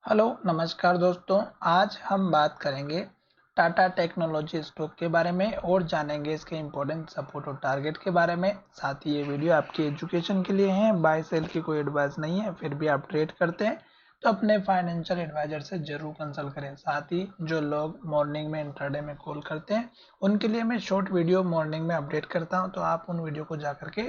Hello नमस्कार दोस्तों। आज हम बात करेंगे टाटा टेक्नोलॉजी स्टॉक के बारे में और जानेंगे इसके इम्पोर्टेंट सपोर्ट और टारगेट के बारे में। साथ ही ये वीडियो आपकी एजुकेशन के लिए है, बाय सेल की कोई एडवाइस नहीं है। फिर भी आप ट्रेड करते हैं तो अपने फाइनेंशियल एडवाइजर से जरूर कंसल्ट करें। साथ ही जो लोग मॉर्निंग में इंट्राडे में कॉल करते हैं उनके लिए मैं शॉर्ट वीडियो मॉर्निंग में अपडेट करता हूँ, तो आप उन वीडियो को जा करके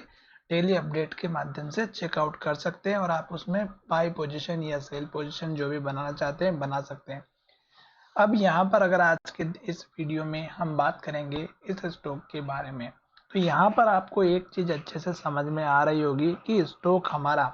डेली अपडेट के माध्यम से चेकआउट कर सकते हैं और आप उसमें बाई पोजीशन या सेल पोजीशन जो भी बनाना चाहते हैं बना सकते हैं। अब यहाँ पर अगर आज के इस वीडियो में हम बात करेंगे इस स्टॉक के बारे में, तो यहाँ पर आपको एक चीज अच्छे से समझ में आ रही होगी कि स्टॉक हमारा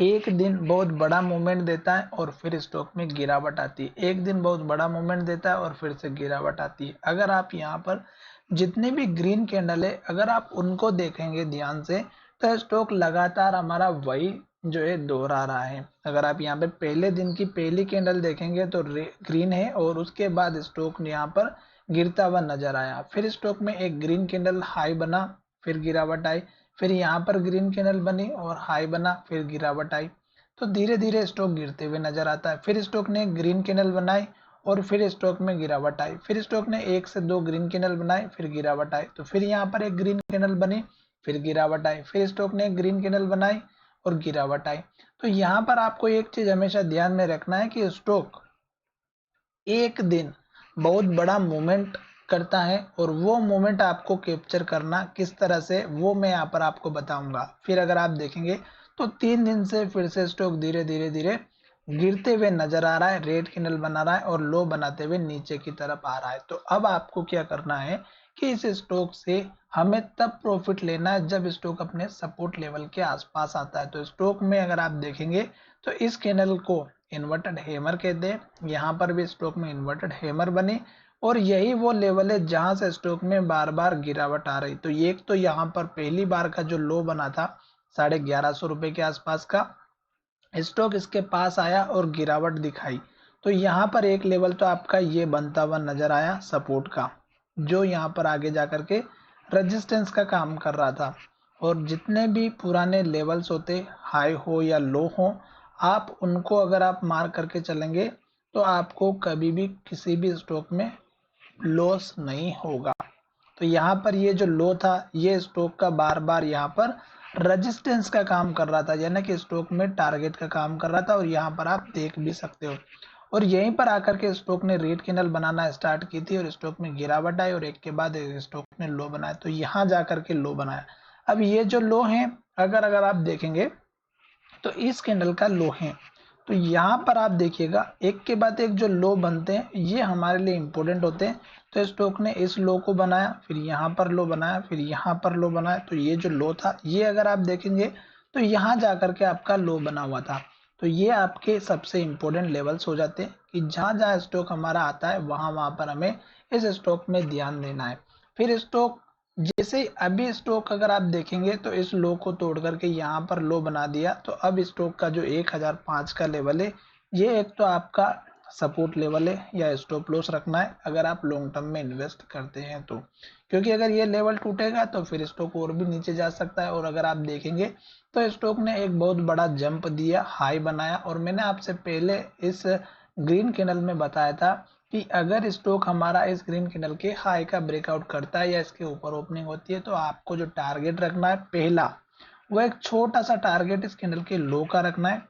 एक दिन बहुत बड़ा मूवमेंट देता है और फिर स्टॉक में गिरावट आती है। एक दिन बहुत बड़ा मूवमेंट देता है और फिर से गिरावट आती है। अगर आप यहाँ पर जितने भी ग्रीन कैंडल है अगर आप उनको देखेंगे ध्यान से, तो स्टॉक लगातार हमारा वही जो है दोहरा रहा है। अगर आप यहाँ पे पहले दिन की पहली कैंडल देखेंगे तो ग्रीन है और उसके बाद स्टॉक यहाँ पर गिरता हुआ नजर आया। फिर स्टॉक में एक ग्रीन कैंडल हाई बना, फिर गिरावट आई। फिर यहाँ पर ग्रीन कैंडल बनी और हाई बना, फिर गिरावट आई। तो धीरे धीरे स्टॉक गिरते हुए नजर आता है। फिर स्टॉक ने ग्रीन कैंडल बनाई और फिर स्टॉक में गिरावट आई। फिर स्टॉक ने एक से दो ग्रीन कैंडल बनाई, फिर गिरावट आई। तो फिर यहाँ पर एक ग्रीन कैंडल बनी, फिर गिरावट आई। फिर स्टॉक ने ग्रीन कैंडल बनाई और गिरावट आई। तो यहाँ पर आपको एक चीज हमेशा ध्यान में रखना है कि स्टॉक एक दिन बहुत बड़ा मूवमेंट करता है और वो मूवमेंट आपको कैप्चर करना किस तरह से वो मैं यहाँ पर आपको बताऊंगा। फिर अगर आप देखेंगे तो 3 दिन से फिर से स्टॉक धीरे धीरे धीरे गिरते हुए नजर आ रहा है, रेड कैंडल बना रहा है और लो बनाते हुए नीचे की तरफ आ रहा है। तो अब आपको क्या करना है कि इस स्टॉक से हमें तब प्रॉफिट लेना है जब स्टॉक अपने सपोर्ट लेवल के आसपास आता है। तो स्टॉक में अगर आप देखेंगे तो इस कैंडल को इन्वर्टेड हैमर कहते हैं। यहाँ पर भी स्टॉक में इन्वर्टेड हैमर बनी और यही वो लेवल है जहां से स्टॉक में बार बार गिरावट आ रही। तो एक तो यहाँ पर पहली बार का जो लो बना था 1150 रुपए के आसपास का, स्टॉक इसके पास आया और गिरावट दिखाई। तो यहाँ पर एक लेवल तो आपका ये बनता हुआ नजर आया सपोर्ट का, जो यहाँ पर आगे जाकर के रेजिस्टेंस का काम कर रहा था। और जितने भी पुराने लेवल्स होते, हाई हो या लो हो, आप उनको अगर आप मार करके चलेंगे तो आपको कभी भी किसी भी स्टॉक में लॉस नहीं होगा। तो यहाँ पर ये जो लो था ये स्टॉक का बार बार यहाँ पर रेजिस्टेंस का काम कर रहा था, यानी कि स्टॉक में टारगेट का काम कर रहा था। और यहाँ पर आप देख भी सकते हो और यहीं पर आकर के स्टॉक ने रेड कैंडल बनाना स्टार्ट की थी और स्टॉक में गिरावट आई और एक के बाद एक स्टॉक ने लो बनाया। तो यहाँ जाकर के लो बनाया। अब ये जो लो है अगर अगर आप देखेंगे तो इस कैंडल का लो है। तो यहाँ पर आप देखिएगा एक के बाद एक जो लो बनते हैं ये हमारे लिए इंपॉर्टेंट होते हैं। तो स्टॉक ने इस लो को बनाया, फिर यहाँ पर लो बनाया, फिर यहाँ पर लो बनाया। तो ये जो लो था ये अगर आप देखेंगे तो यहाँ जाकर के आपका लो बना हुआ था। तो ये आपके सबसे इंपॉर्टेंट लेवल्स हो जाते हैं कि जहां जहां स्टॉक हमारा आता है वहां वहां पर हमें इस स्टॉक में ध्यान देना है। फिर स्टॉक जैसे अभी स्टॉक अगर आप देखेंगे तो इस लो को तोड़ करके यहाँ पर लो बना दिया। तो अब स्टॉक का जो 1005 का लेवल है ये एक तो आपका सपोर्ट लेवल है या स्टॉप लॉस रखना है अगर आप लॉन्ग टर्म में इन्वेस्ट करते हैं तो, क्योंकि अगर ये लेवल टूटेगा तो फिर स्टॉक और भी नीचे जा सकता है। और अगर आप देखेंगे तो स्टॉक ने एक बहुत बड़ा जंप दिया, हाई बनाया और मैंने आपसे पहले इस ग्रीन कैंडल में बताया था कि अगर स्टॉक हमारा इस ग्रीन कैंडल के हाई का ब्रेकआउट करता है या इसके ऊपर ओपनिंग होती है तो आपको जो टारगेट रखना है पहला वो एक छोटा सा टारगेट इस कैंडल के लो का रखना है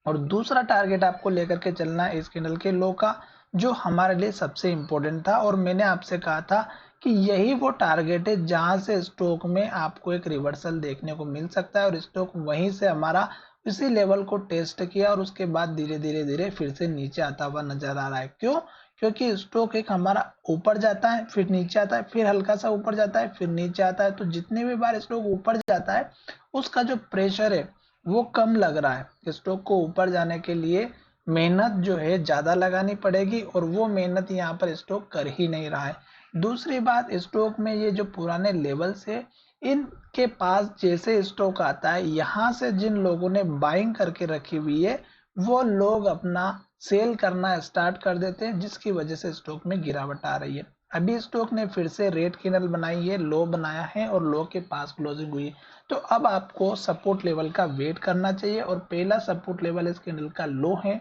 और दूसरा टारगेट आपको लेकर के चलना है इस कैंडल के लो का, जो हमारे लिए सबसे इंपॉर्टेंट था। और मैंने आपसे कहा था कि यही वो टारगेट है जहां से स्टॉक में आपको एक रिवर्सल देखने को मिल सकता है और स्टॉक वहीं से हमारा इसी लेवल को टेस्ट किया और उसके बाद धीरे धीरे धीरे फिर से नीचे आता हुआ नजर आ रहा है। क्यों? क्योंकि स्टॉक एक हमारा ऊपर जाता है फिर नीचे आता है, फिर हल्का सा ऊपर जाता है फिर नीचे आता है। तो जितने भी बार स्टॉक ऊपर जाता है उसका जो प्रेशर है वो कम लग रहा है। स्टॉक को ऊपर जाने के लिए मेहनत जो है ज्यादा लगानी पड़ेगी और वो मेहनत यहाँ पर स्टॉक कर ही नहीं रहा है। दूसरी बात, स्टॉक में ये जो पुराने लेवल्स है इनके पास जैसे स्टॉक आता है यहाँ से जिन लोगों ने बाइंग करके रखी हुई है वो लोग अपना सेल करना स्टार्ट कर देते हैं, जिसकी वजह से स्टॉक में गिरावट आ रही है। अभी स्टॉक ने फिर से रेड कैंडल बनाई है, लो बनाया है और लो के पास क्लोजिंग हुई है। तो अब आपको सपोर्ट लेवल का वेट करना चाहिए और पहला सपोर्ट लेवल इस कैंडल का लो है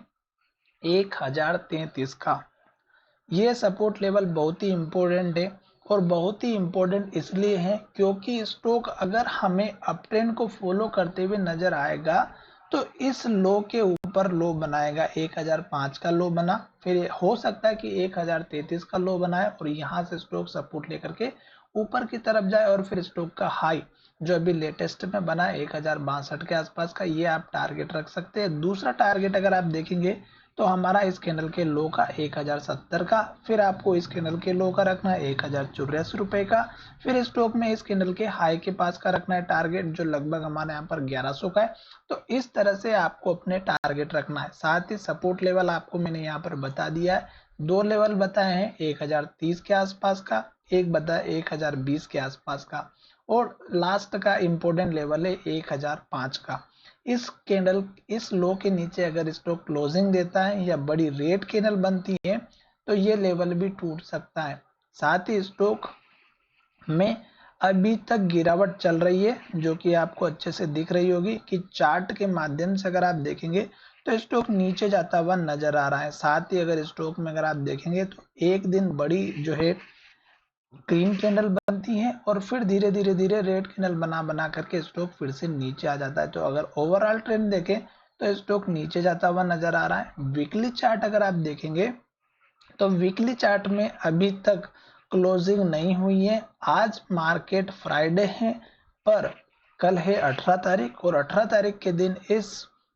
1033 का। ये सपोर्ट लेवल बहुत ही इम्पोर्टेंट है और बहुत ही इम्पोर्टेंट इसलिए है क्योंकि स्टॉक अगर हमें अप ट्रेंड को फॉलो करते हुए नजर आएगा तो इस लो के ऊपर लो बनाएगा। 1005 का लो बना, फिर हो सकता है कि 1033 का लो बनाए और यहाँ से स्टॉक सपोर्ट लेकर के ऊपर की तरफ जाए और फिर स्टॉक का हाई जो अभी लेटेस्ट में बना है 1062 के आसपास का, ये आप टारगेट रख सकते हैं। दूसरा टारगेट अगर आप देखेंगे तो हमारा इस कैंडल के लो का 1070 का, फिर आपको इस कैंडल के लो का रखना है 1084 रुपए का, फिर स्टॉक में इस कैंडल के हाई के पास का रखना है टारगेट जो लगभग हमारे यहाँ पर 1100 का है। तो इस तरह से आपको अपने टारगेट रखना है। साथ ही सपोर्ट लेवल आपको मैंने यहाँ पर बता दिया है, दो लेवल बताए हैं, 1030 के आसपास का, एक बताया 1020 के आसपास का, और लास्ट का इंपॉर्टेंट लेवल है 1005 का। इस कैंडल इस लो के नीचे अगर स्टॉक क्लोजिंग देता है या बड़ी रेड कैंडल बनती है तो ये लेवल भी टूट सकता है। साथ ही स्टॉक में अभी तक गिरावट चल रही है जो कि आपको अच्छे से दिख रही होगी कि चार्ट के माध्यम से अगर आप देखेंगे तो स्टॉक नीचे जाता हुआ नजर आ रहा है। साथ ही अगर स्टॉक में अगर आप देखेंगे तो एक दिन बड़ी जो है ग्रीन कैंडल बनती है और फिर धीरे धीरे रेड कैंडल बना बना करके स्टॉक फिर से नीचे आ जाता है। तो अगर ओवरऑल ट्रेंड देखें तो स्टॉक नीचे जाता हुआ नजर आ रहा है। वीकली चार्ट अगर आप देखेंगे तो वीकली चार्ट में अभी तक क्लोजिंग नहीं हुई है। आज मार्केट फ्राइडे है पर कल है 18 तारीख और 18 तारीख के दिन इस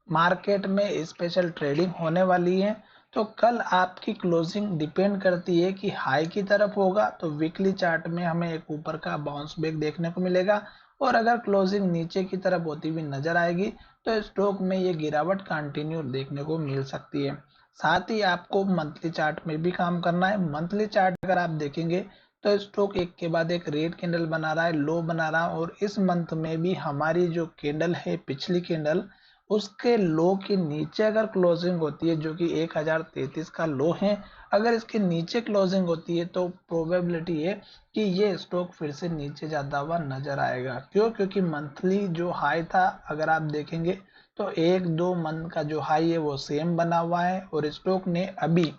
मार्केट में स्पेशल ट्रेडिंग होने वाली है। तो कल आपकी क्लोजिंग डिपेंड करती है कि हाई की तरफ होगा तो वीकली चार्ट में हमें एक ऊपर का बाउंस बैक देखने को मिलेगा, और अगर क्लोजिंग नीचे की तरफ होती हुई नजर आएगी तो स्टॉक में ये गिरावट कंटिन्यू देखने को मिल सकती है। साथ ही आपको मंथली चार्ट में भी काम करना है। मंथली चार्ट अगर आप देखेंगे तो स्टॉक एक के बाद एक रेड कैंडल बना रहा है, लो बना रहा है, और इस मंथ में भी हमारी जो कैंडल है पिछली कैंडल उसके लो के नीचे अगर क्लोजिंग होती है जो कि 1033 का लो है, अगर इसके नीचे क्लोजिंग होती है तो प्रोबेबिलिटी है कि ये स्टॉक फिर से नीचे जाता हुआ नजर आएगा। क्यों? क्योंकि मंथली जो हाई था अगर आप देखेंगे तो एक दो मंथ का जो हाई है वो सेम बना हुआ है और स्टॉक ने अभी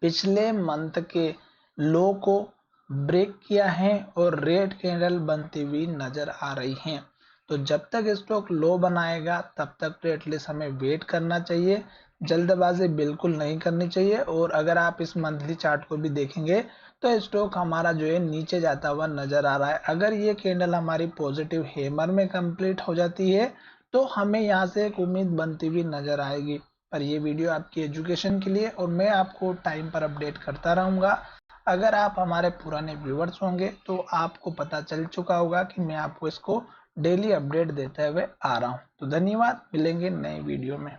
पिछले मंथ के लो को ब्रेक किया है और रेड कैंडल बनती हुई नजर आ रही हैं। तो जब तक स्टॉक लो बनाएगा तब तक तो एटलीस्ट हमें वेट करना चाहिए, जल्दबाजी बिल्कुल नहीं करनी चाहिए। और अगर आप इस मंथली चार्ट को भी देखेंगे तो स्टॉक हमारा जो है नीचे जाता हुआ नजर आ रहा है। अगर ये कैंडल हमारी पॉजिटिव हैमर में कंप्लीट हो जाती है तो हमें यहाँ से एक उम्मीद बनती हुई नजर आएगी। पर ये वीडियो आपकी एजुकेशन के लिए और मैं आपको टाइम पर अपडेट करता रहूंगा। अगर आप हमारे पुराने व्यूअर्स होंगे तो आपको पता चल चुका होगा कि मैं आपको इसको डेली अपडेट देते हुए आ रहा हूं। तो धन्यवाद, मिलेंगे नए वीडियो में।